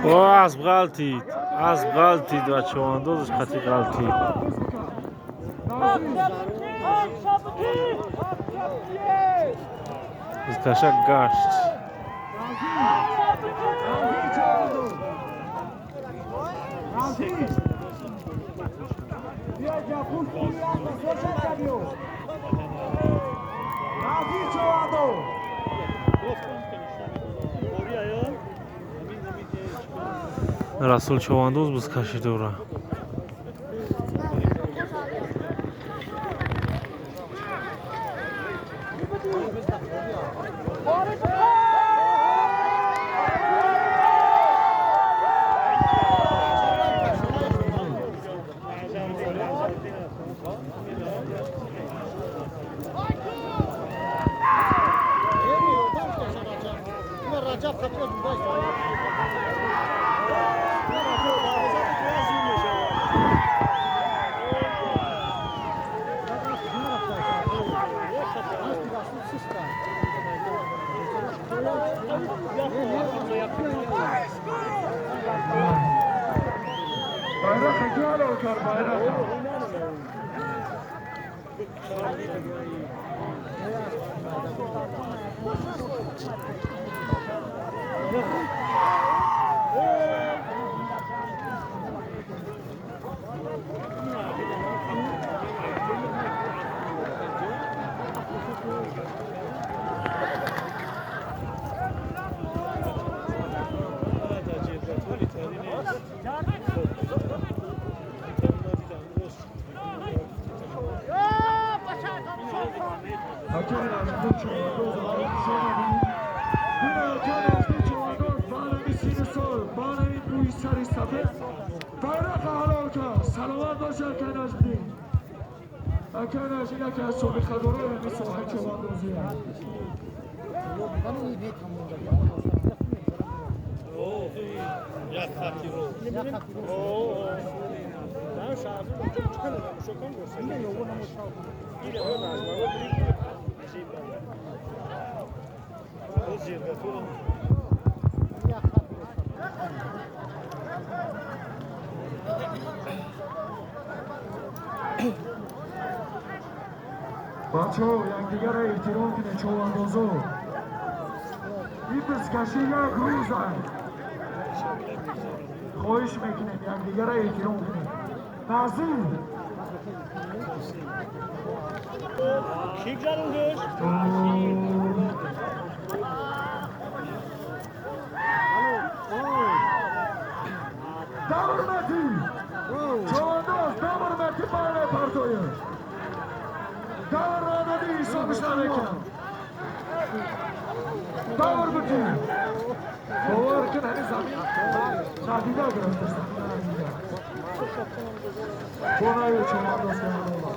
او از غلطید و چواندازش خطی غلطید از کشک گشت رسول چواندوز بز کشیده او را سلامت باشه کناش بدین کناش اینا که از صبح خدوره مثل های چواندوزی بچه ها یکدیگر را احترام کنه چواندازا این دستکشی یک روز هست خواهش میکنیم یکدیگر را احترام کنه نظیم Kim canındır? Davurmeti! Çavandaz Davurmeti bana partoyu! Davurmeti İslamışlar ekan! Davurmeti! Boğarken hani zamin şahide agırastır zamin aramında. Bonayı çavandaz yanına olmaz.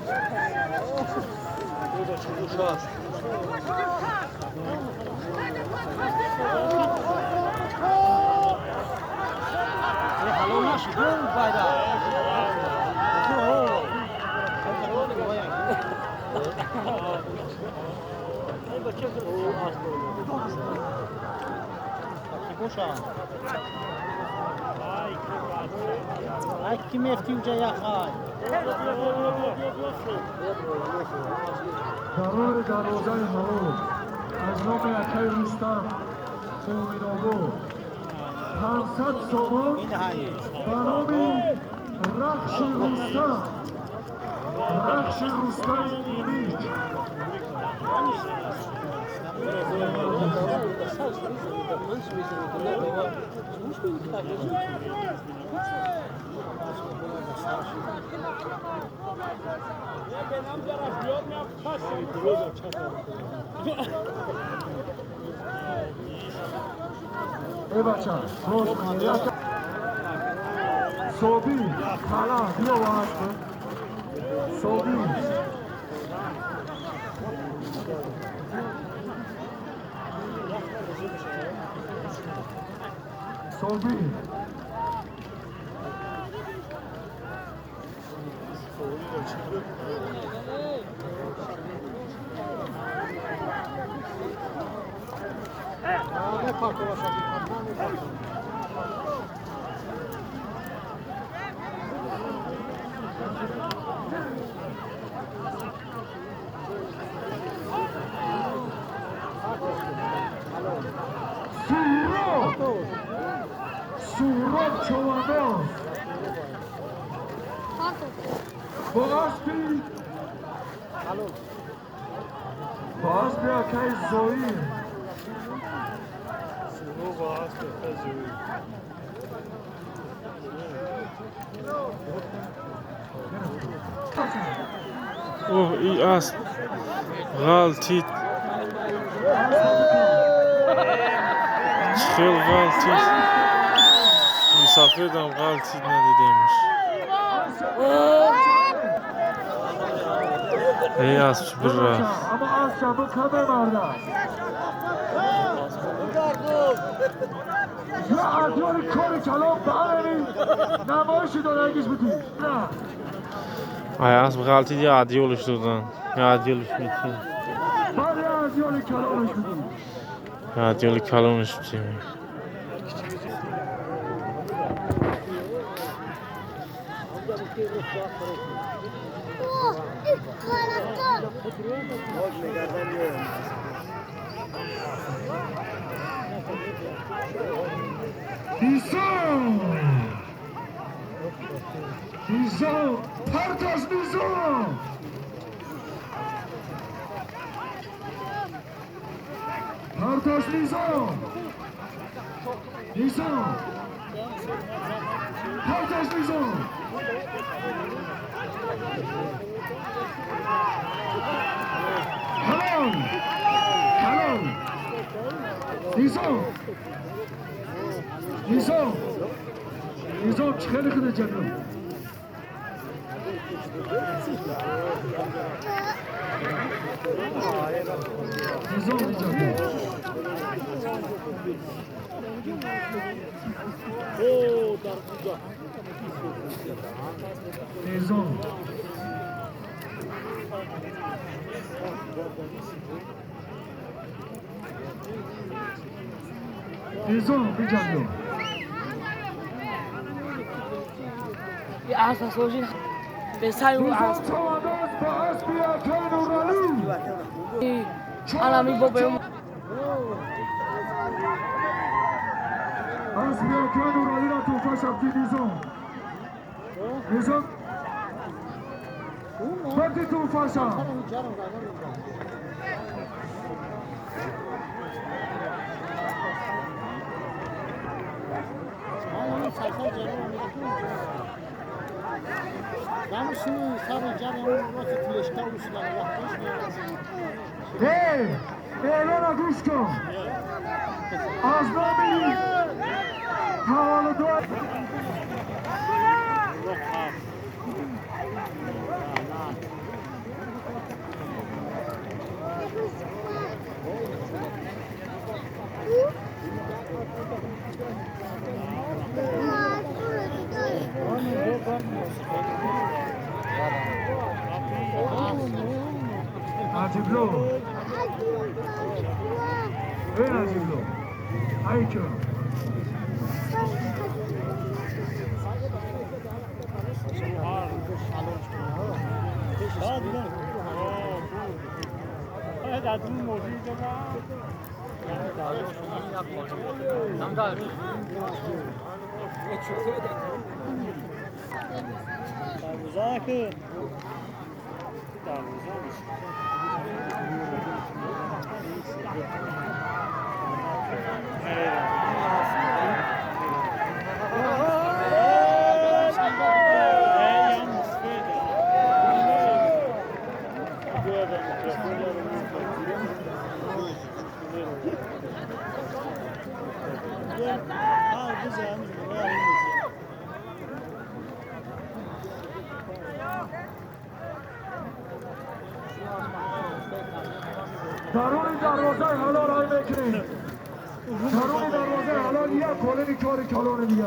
Kim eftiuca yakay. قرار در روزه هوا از نام یکی رستم مومن‌آگاه 500 سامان به نام رخش رستم ایمیج ای بچه روز کنید صوبی خلا بیا واسه صوبی صوبی سوراب چوانداز باز بیا که زویی اوه ای اسب غلطید خیلی غلطید مسافردم غلطید ندیدیمش ای اسب چی بر رفت اما از شبو کمه مردم یا عدیان کار کلام برمی نمایشی داره اگیش بودی نه ای اسب غلطید یا عدیولش دادن یا عدیولش میتین بله عدیان کلامش بودی یا عدیول کلونش بتیم نیزام پرتاز نیزام پرتاز نیزام نیزام پرتاز نیزام کلام کلام نیزام نیزام نیزام خیلی خیلی جنم نیزام نیزام نیزام نیزام بیجنم یه اسب سوژین به سر اون اسب الان می بابا اسبیا که نورالی را توفا شبتی نیزام نیزام بردی توفا شب اعلان گوش کن از نامی حوال دو عجیبلو این عجیبلو ای که درون دروازه حلال های میکنیم درون دروازه حلال یک کلمی کاری کلونه میگه